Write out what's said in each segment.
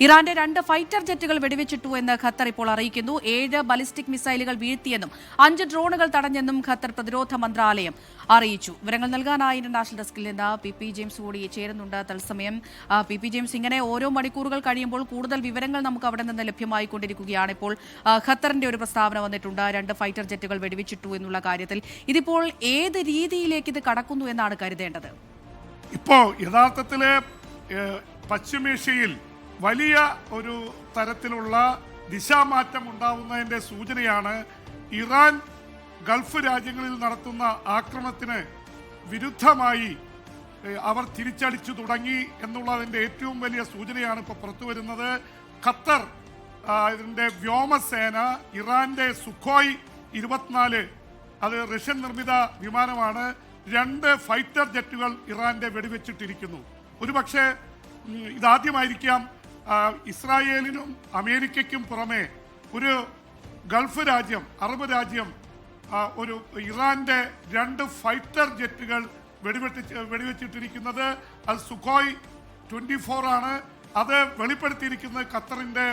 ഇറാന്റെ 2 ഫൈറ്റർ ജെറ്റുകൾ വെടിവെച്ചിട്ടു എന്ന് ഖത്തർ ഇപ്പോൾ അറിയിക്കുന്നു. 7 ബലിസ്റ്റിക് മിസൈലുകൾ വീഴ്ത്തിയെന്നും 5 ഡ്രോണുകൾ തടഞ്ഞെന്നും ഖത്തർ പ്രതിരോധ മന്ത്രാലയം അറിയിച്ചു. വിവരങ്ങൾ നൽകാനായി ഇന്റർനാഷണൽ ഡെസ്കിൽ നിന്ന് പി ജെയിംസ് കൂടി ചേരുന്നുണ്ട് തത്സമയം. പി ജെയിംസ്, ഇങ്ങനെ ഓരോ മണിക്കൂറുകൾ കഴിയുമ്പോൾ കൂടുതൽ വിവരങ്ങൾ നമുക്ക് അവിടെ നിന്ന് ലഭ്യമായിക്കൊണ്ടിരിക്കുകയാണ്. ഇപ്പോൾ ഖത്തറിന്റെ ഒരു പ്രസ്താവന വന്നിട്ടുണ്ട് 2 ഫൈറ്റർ ജെറ്റുകൾ വെടിവെച്ചിട്ടു എന്നുള്ള കാര്യത്തിൽ. ഇതിപ്പോൾ ഏത് രീതിയിലേക്ക് ഇത് കടക്കുന്നു എന്നാണ് കരുതേണ്ടത്? ഇപ്പോൾ യഥാർത്ഥത്തില് പശ്ചിമേഷ്യയിൽ വലിയ ഒരു തരത്തിലുള്ള ദിശാമാറ്റം ഉണ്ടാവുന്നതിൻ്റെ സൂചനയാണ് ഇറാൻ ഗൾഫ് രാജ്യങ്ങളിൽ നടത്തുന്ന ആക്രമണത്തിന് വിരുദ്ധമായി അവർ തിരിച്ചടിച്ചു തുടങ്ങി എന്നുള്ളതിൻ്റെ ഏറ്റവും വലിയ സൂചനയാണ് ഇപ്പോൾ പുറത്തു വരുന്നത്. ഖത്തർ ഇതിൻ്റെ വ്യോമസേന ഇറാന്റെ സുഖോയ് 24 അത് റഷ്യൻ നിർമ്മിത വിമാനമാണ്, 2 ഫൈറ്റർ ജെറ്റുകൾ ഇറാന്റെ വെടിവെച്ചിട്ടിരിക്കുന്നു. ഒരുപക്ഷെ ഇതാദ്യമായിരിക്കാം ഇസ്രായേലിനും അമേരിക്കയ്ക്കും പുറമെ ഒരു ഗൾഫ് രാജ്യം, അറബ് രാജ്യം ഒരു ഇറാന്റെ 2 ഫൈറ്റർ ജെറ്റുകൾ വെടിവെച്ചിട്ടിരിക്കുന്നത്. അത് സുഖോയ് 24 ആണ്. അത് വെളിപ്പെടുത്തിയിരിക്കുന്നത് ഖത്തറിന്റെ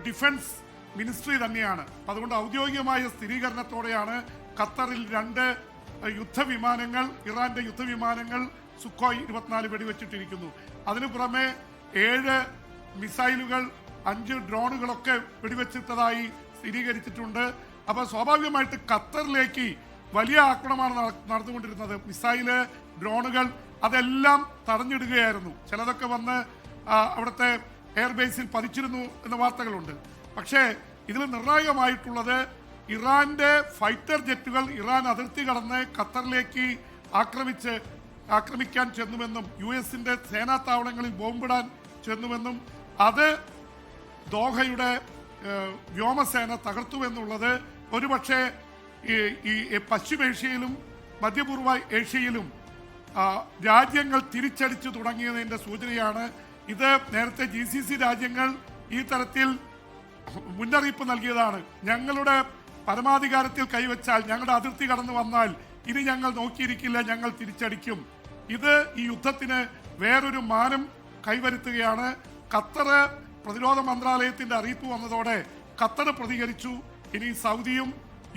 ഡിഫൻസ് മിനിസ്ട്രി തന്നെയാണ്. അതുകൊണ്ട് ഔദ്യോഗികമായ സ്ഥിരീകരണത്തോടെയാണ് ഖത്തറിൽ 2 യുദ്ധവിമാനങ്ങൾ, ഇറാന്റെ യുദ്ധവിമാനങ്ങൾ സുഖോയ് 24 വെടിവെച്ചിട്ടിരിക്കുന്നു. അതിനു പുറമെ 7 മിസൈലുകൾ, 5 ഡ്രോണുകളൊക്കെ വെടിവെച്ചിട്ടതായി സ്ഥിരീകരിച്ചിട്ടുണ്ട്. അപ്പോൾ സ്വാഭാവികമായിട്ട് ഖത്തറിലേക്ക് വലിയ ആക്രമണമാണ് നടന്നുകൊണ്ടിരുന്നത്. മിസൈല്, ഡ്രോണുകൾ അതെല്ലാം തടഞ്ഞിടുകയായിരുന്നു. ചിലതൊക്കെ വന്ന് അവിടുത്തെ എയർബേസിൽ പതിച്ചിരുന്നു എന്ന വാർത്തകളുണ്ട്. പക്ഷേ ഇതിൽ നിർണായകമായിട്ടുള്ളത് ഇറാന്റെ ഫൈറ്റർ ജെറ്റുകൾ ഇറാൻ അതിർത്തി കടന്ന് ഖത്തറിലേക്ക് ആക്രമിക്കാൻ ചെന്നുവെന്നും US-ന്റെ സേനാ താവളങ്ങളിൽ ബോംബിടാൻ ചെന്നുവെന്നും അത് ദോഹയുടെ വ്യോമസേന തകർത്തുവെന്നുള്ളത് ഒരുപക്ഷെ ഈ പശ്ചിമേഷ്യയിലും മധ്യപൂർവ്വ ഏഷ്യയിലും രാജ്യങ്ങൾ തിരിച്ചടിച്ചു തുടങ്ങിയതിൻ്റെ സൂചനയാണ്. ഇത് നേരത്തെ GCC രാജ്യങ്ങൾ ഈ തരത്തിൽ മുന്നറിയിപ്പ് നൽകിയതാണ്. ഞങ്ങളുടെ പരമാധികാരത്തിൽ കൈവച്ചാൽ, ഞങ്ങളുടെ അതിർത്തി കടന്നു വന്നാൽ ഇനി ഞങ്ങൾ നോക്കിയിരിക്കില്ല, ഞങ്ങൾ തിരിച്ചടിക്കും. ഇത് ഈ യുദ്ധത്തിന് വേറൊരു മാനം കൈവരുത്തുകയാണ്. ഖത്തർ പ്രതിരോധ മന്ത്രാലയത്തിന്റെ അറിയിപ്പ് വന്നതോടെ ഖത്തർ പ്രതികരിച്ചു. ഇനി സൗദിയും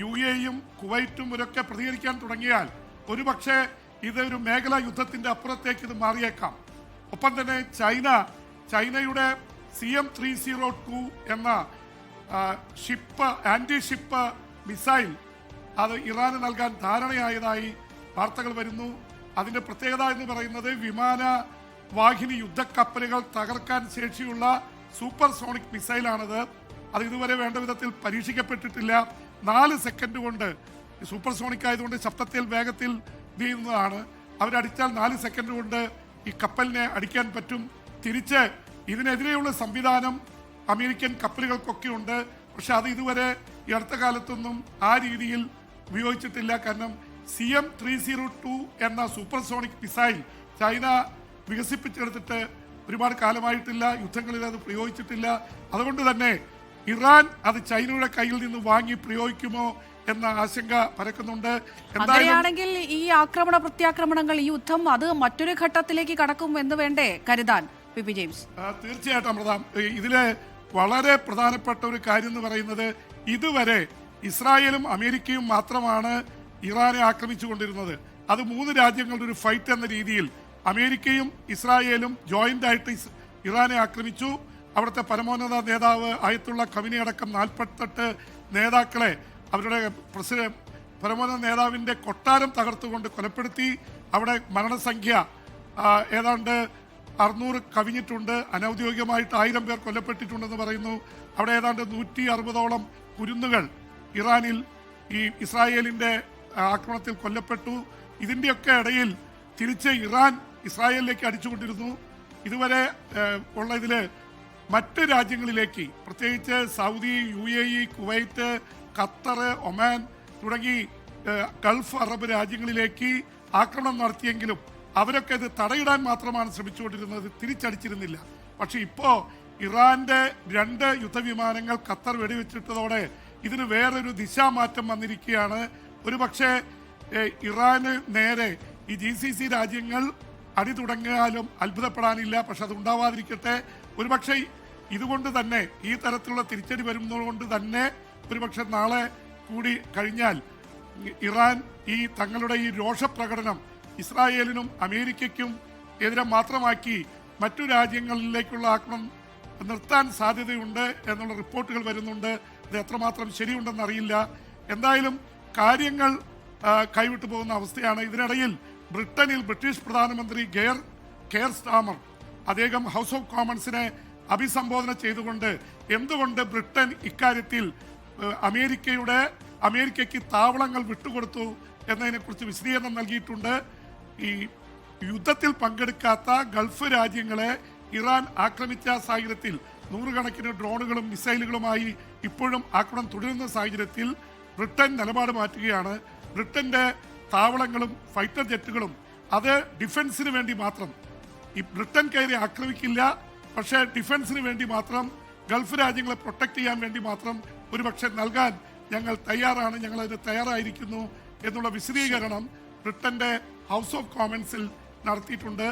UAE-യും കുവൈറ്റും ഇവരൊക്കെ പ്രതികരിക്കാൻ തുടങ്ങിയാൽ ഒരുപക്ഷെ ഇതൊരു മേഖലാ യുദ്ധത്തിന്റെ അപ്പുറത്തേക്ക് ഇത് മാറിയേക്കാം. ഒപ്പം തന്നെ ചൈനയുടെ CM-302 എന്ന ആന്റി ഷിപ്പ് മിസൈൽ അത് ഇറാന് നൽകാൻ ധാരണയായതായി വാർത്തകൾ വരുന്നു. അതിന്റെ പ്രത്യേകത എന്ന് പറയുന്നത് വിമാനവാഹിനി യുദ്ധക്കപ്പലുകൾ തകർക്കാൻ ശേഷിയുള്ള സൂപ്പർ സോണിക് മിസൈലാണത്. അത് ഇതുവരെ വേണ്ട വിധത്തിൽ പരീക്ഷിക്കപ്പെട്ടിട്ടില്ല. 4 സെക്കൻഡ് കൊണ്ട്, സൂപ്പർ സോണിക് ആയതുകൊണ്ട് ശബ്ദത്തിൽ വേഗത്തിൽ നീങ്ങുന്നതാണ്. അവരടിച്ചാൽ 4 സെക്കൻഡ് കൊണ്ട് ഈ കപ്പലിനെ അടിക്കാൻ പറ്റും. തിരിച്ച് ഇതിനെതിരെയുള്ള സംവിധാനം അമേരിക്കൻ കപ്പലുകൾക്കൊക്കെ ഉണ്ട്. പക്ഷെ അത് ഇതുവരെ ഈ അടുത്ത കാലത്തൊന്നും ആ രീതിയിൽ ഉപയോഗിച്ചിട്ടില്ല. കാരണം CM-302 എന്ന സൂപ്പർ സോണിക് മിസൈൽ ചൈന വികസിപ്പിച്ചെടുത്തിട്ട് ഒരുപാട് കാലമായിട്ടില്ല, യുദ്ധങ്ങളിൽ അത് പ്രയോഗിച്ചിട്ടില്ല. അതുകൊണ്ട് തന്നെ ഇറാൻ അത് ചൈനയുടെ കയ്യിൽ നിന്ന് വാങ്ങി പ്രയോഗിക്കുമോ എന്ന ആശങ്ക പരക്കുന്നുണ്ട്. അങ്ങനെയാണെങ്കിൽ ഈ ആക്രമണ പ്രത്യാക്രമണങ്ങൾ, ഈ യുദ്ധം അത് മറ്റൊരു ഘട്ടത്തിലേക്ക് കടക്കും എന്ന് വേണ്ടേ കരുതാൻ പി ജെയിംസ്? തീർച്ചയായിട്ടും അമൃത, ഇതിലെ വളരെ പ്രധാനപ്പെട്ട ഒരു കാര്യം എന്ന് പറയുന്നത് ഇതുവരെ ഇസ്രായേലും അമേരിക്കയും മാത്രമാണ് ഇറാനെ ആക്രമിച്ചുകൊണ്ടിരുന്നത്. അത് 3 രാജ്യങ്ങളുടെ ഒരു ഫൈറ്റ് എന്ന രീതിയിൽ അമേരിക്കയും ഇസ്രായേലും ജോയിന്റ് ആയിട്ട് ഇറാനെ ആക്രമിച്ചു. അവിടുത്തെ പരമോന്നത നേതാവ് ആയത്തുള്ള ഖമീനി അടക്കം 48 നേതാക്കളെ അവരുടെ പരമോന്നത നേതാവിൻ്റെ കൊട്ടാരം തകർത്തുകൊണ്ട് കൊലപ്പെടുത്തി. അവിടെ മരണസംഖ്യ ഏതാണ്ട് 600 കവിഞ്ഞിട്ടുണ്ട്. അനൗദ്യോഗികമായിട്ട് 1000 പേർ കൊല്ലപ്പെട്ടിട്ടുണ്ടെന്ന് പറയുന്നു. അവിടെ ഏതാണ്ട് 160ഓളം കുരുന്നുകൾ ഇറാനിൽ ഈ ഇസ്രായേലിൻ്റെ ആക്രമണത്തിൽ കൊല്ലപ്പെട്ടു. ഇതിൻ്റെയൊക്കെ ഇടയിൽ തിരിച്ച് ഇറാൻ ഇസ്രായേലിലേക്ക് അടിച്ചുകൊണ്ടിരുന്നു. ഇതുവരെ ഉള്ള ഇതിൽ മറ്റ് രാജ്യങ്ങളിലേക്ക്, പ്രത്യേകിച്ച് Saudi, UAE, Kuwait, Qatar, Oman തുടങ്ങി ഗൾഫ് അറബ് രാജ്യങ്ങളിലേക്ക് ആക്രമണം നടത്തിയെങ്കിലും അവരൊക്കെ ഇത് തടയിടാൻ മാത്രമാണ് ശ്രമിച്ചുകൊണ്ടിരുന്നത്, തിരിച്ചടിച്ചിരുന്നില്ല. പക്ഷെ ഇപ്പോൾ ഇറാന്റെ 2 യുദ്ധവിമാനങ്ങൾ ഖത്തർ വെടിവെച്ചിട്ടതോടെ ഇതിന് വേറൊരു ദിശാമാറ്റം വന്നിരിക്കുകയാണ്. ഒരു പക്ഷേ ഇറാന് നേരെ ഈ GCC രാജ്യങ്ങൾ അടി തുടങ്ങിയാലും അത്ഭുതപ്പെടാനില്ല. പക്ഷെ അത് ഉണ്ടാവാതിരിക്കട്ടെ. ഒരുപക്ഷെ ഇതുകൊണ്ട് തന്നെ ഈ തരത്തിലുള്ള തിരിച്ചടി വരുന്നതുകൊണ്ട് തന്നെ ഒരുപക്ഷെ നാളെ കൂടി കഴിഞ്ഞാൽ ഇറാൻ ഈ തങ്ങളുടെ ഈ രോഷപ്രകടനം ഇസ്രായേലിനും അമേരിക്കയ്ക്കും എതിരെ മാത്രമാക്കി മറ്റു രാജ്യങ്ങളിലേക്കുള്ള ആക്രമണം നിർത്താൻ സാധ്യതയുണ്ട് എന്നുള്ള റിപ്പോർട്ടുകൾ വരുന്നുണ്ട്. ഇത് എത്രമാത്രം ശരിയുണ്ടെന്ന് അറിയില്ല. എന്തായാലും കാര്യങ്ങൾ കൈവിട്ടു പോകുന്ന അവസ്ഥയാണ്. ഇതിനിടയിൽ ബ്രിട്ടനിൽ ബ്രിട്ടീഷ് പ്രധാനമന്ത്രി കെയർ സ്റ്റാമർ അദ്ദേഹം ഹൗസ് ഓഫ് കോമൺസിനെ അഭിസംബോധന ചെയ്തുകൊണ്ട് എന്തുകൊണ്ട് ബ്രിട്ടൻ ഇക്കാര്യത്തിൽ അമേരിക്കയ്ക്ക് താവളങ്ങൾ വിട്ടുകൊടുത്തു എന്നതിനെക്കുറിച്ച് വിശദീകരണം നൽകിയിട്ടുണ്ട്. ഈ യുദ്ധത്തിൽ പങ്കെടുക്കാത്ത ഗൾഫ് രാജ്യങ്ങളെ ഇറാൻ ആക്രമിച്ച സാഹചര്യത്തിൽ നൂറുകണക്കിന് ഡ്രോണുകളും മിസൈലുകളുമായി ഇപ്പോഴും ആക്രമണം തുടരുന്ന സാഹചര്യത്തിൽ ബ്രിട്ടൻ നിലപാട് മാറ്റുകയാണ്. ബ്രിട്ടന്റെ താവളങ്ങളും ഫൈറ്റർ ജെറ്റുകളും അത് ഡിഫൻസിന് വേണ്ടി മാത്രം, ഈ ബ്രിട്ടൻ കയറി ആക്രമിക്കില്ല, പക്ഷേ ഡിഫൻസിന് വേണ്ടി മാത്രം, ഗൾഫ് രാജ്യങ്ങളെ പ്രൊട്ടക്ട് ചെയ്യാൻ വേണ്ടി മാത്രം ഒരുപക്ഷെ നൽകാൻ ഞങ്ങൾ തയ്യാറാണ്, ഞങ്ങൾ അതിന് തയ്യാറായിരിക്കുന്നു എന്നുള്ള വിശദീകരണം ബ്രിട്ടന്റെ ഹൗസ് ഓഫ് കോമൺസിൽ നടത്തിയിട്ടുണ്ട്.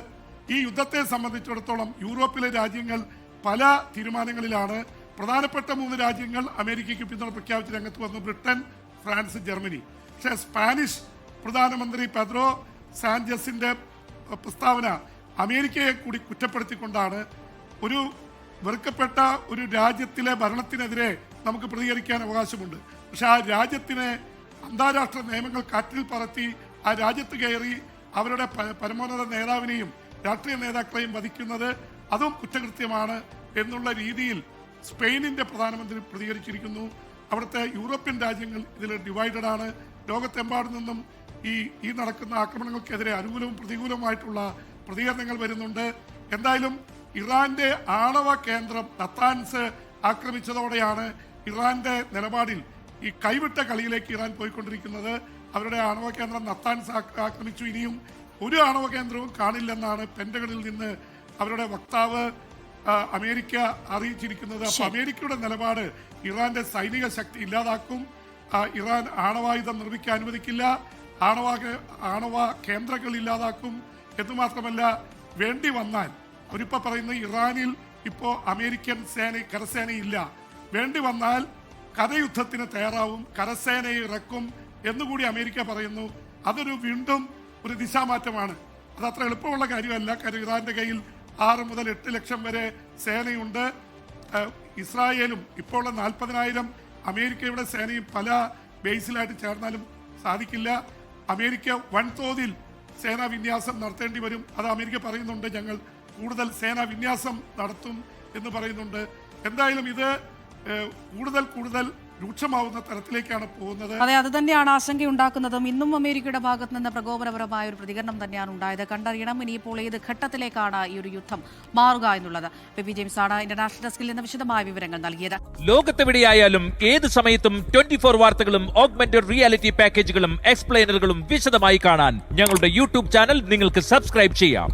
ഈ യുദ്ധത്തെ സംബന്ധിച്ചിടത്തോളം യൂറോപ്പിലെ രാജ്യങ്ങൾ പല തീരുമാനങ്ങളിലാണ്. പ്രധാനപ്പെട്ട 3 രാജ്യങ്ങൾ അമേരിക്കയ്ക്ക് പിന്തുണ പ്രഖ്യാപിച്ച് രംഗത്ത് വന്നു: ബ്രിട്ടൻ, ഫ്രാൻസ്, ജർമ്മനി. പക്ഷേ സ്പാനിഷ് പ്രധാനമന്ത്രി പെദ്രോ സാഞ്ചസിന്റെ പ്രസ്താവന അമേരിക്കയെ കൂടി കുറ്റപ്പെടുത്തിക്കൊണ്ടാണ്. ഒരു വെറുക്കപ്പെട്ട ഒരു രാജ്യത്തിലെ ഭരണത്തിനെതിരെ നമുക്ക് പ്രതികരിക്കാൻ അവകാശമുണ്ട്, പക്ഷെ ആ രാജ്യത്തിനെ അന്താരാഷ്ട്ര നിയമങ്ങൾ കാറ്റിൽ പറത്തി ആ രാജ്യത്ത് കയറി അവരുടെ പരമോന്നത നേതാവിനെയും രാഷ്ട്രീയ നേതാക്കളെയും വധിക്കുന്നത് അതും കുറ്റകൃത്യമാണ് എന്നുള്ള രീതിയിൽ സ്പെയിനിന്റെ പ്രധാനമന്ത്രി പ്രതികരിച്ചിരിക്കുന്നു. അവിടുത്തെ യൂറോപ്യൻ രാജ്യങ്ങൾ ഇതിൽ ഡിവൈഡഡ് ആണ്. ലോകത്തെമ്പാടും നിന്നും ഈ നടക്കുന്ന ആക്രമണങ്ങൾക്കെതിരെ അനുകൂലവും പ്രതികൂലവുമായിട്ടുള്ള പ്രതികരണങ്ങൾ വരുന്നുണ്ട്. എന്തായാലും ഇറാന്റെ ആണവ കേന്ദ്രം നത്താൻസ് ആക്രമിച്ചതോടെയാണ് ഇറാന്റെ നിലപാടിൽ ഈ കൈവിട്ട കളിയിലേക്ക് ഇറാൻ പോയിക്കൊണ്ടിരിക്കുന്നത്. അവരുടെ ആണവ കേന്ദ്രം നത്താൻസ് ആക്രമിച്ചു, ഇനിയും ഒരു ആണവ കേന്ദ്രവും കാണില്ലെന്നാണ് പെന്റഗണിൽ നിന്ന് അവരുടെ വക്താവ് അമേരിക്ക അറിയിച്ചിരിക്കുന്നത്. അപ്പൊ അമേരിക്കയുടെ നിലപാട് ഇറാന്റെ സൈനിക ശക്തി ഇല്ലാതാക്കും, ഇറാൻ ആണവായുധം നിർമ്മിക്കാൻ അനുവദിക്കില്ല, ആണവ കേന്ദ്രങ്ങൾ ഇല്ലാതാക്കും എന്ന് മാത്രമല്ല, വേണ്ടി വന്നാൽ ഒരിപ്പോ പറയുന്നത് ഇറാനിൽ ഇപ്പോ അമേരിക്കൻ കരസേനയില്ല, വേണ്ടി വന്നാൽ കരയുദ്ധത്തിന് തയ്യാറാവും, കരസേനയെ ഇറക്കും എന്നുകൂടി അമേരിക്ക പറയുന്നു. അതൊരു വീണ്ടും ഒരു ദിശാമാറ്റമാണ്. അത് അത്ര എളുപ്പമുള്ള കാര്യമല്ല. കാര്യം ഇറാന്റെ കയ്യിൽ 6 മുതൽ 8 ലക്ഷം വരെ സേനയുണ്ട്. ഇസ്രായേലും ഇപ്പോൾ 40,000 അമേരിക്കയുടെ സേനയും പല ബേസിലായിട്ട് ചേർന്നാലും സാധിക്കില്ല. അമേരിക്ക വൻതോതിൽ സേനാ വിന്യാസം നടത്തേണ്ടി വരും. അത് അമേരിക്ക പറയുന്നുണ്ട്, ഞങ്ങൾ കൂടുതൽ സേനാ വിന്യാസം നടത്തും എന്ന് പറയുന്നുണ്ട്. എന്തായാലും ഇത് കൂടുതൽ രൂക്ഷമാവുന്ന തരത്തിലേക്കാണ് പോകുന്നത്. അതെ, അത് തന്നെയാണ് ആശങ്കയുണ്ടാക്കുന്നതും. ഇന്നും അമേരിക്കയുടെ ഭാഗത്ത് നിന്ന് പ്രകോപനപരമായ ഒരു പ്രതികരണം തന്നെയാണ് ഉണ്ടായത്. കണ്ടറിയണം ഇനിയിപ്പോൾ ഏത് ഘട്ടത്തിലേക്കാണ് ഈ ഒരു യുദ്ധം മാറുക എന്നുള്ളത്. പി ജെയിംസ് ആണ് ഇന്റർനാഷണൽ ഡെസ്കിൽ നിന്ന് വിശദമായ വിവരങ്ങൾ നൽകിയത്. ലോകത്തെവിടെയായാലും ഏത് സമയത്തും 24 വാർത്തകളും ഓഗ്മെന്റഡ് റിയാലിറ്റി പാക്കേജുകളും എക്സ്പ്ലെയിനറുകളും വിശദമായി കാണാൻ ഞങ്ങളുടെ യൂട്യൂബ് ചാനൽ നിങ്ങൾക്ക് സബ്സ്ക്രൈബ് ചെയ്യാം.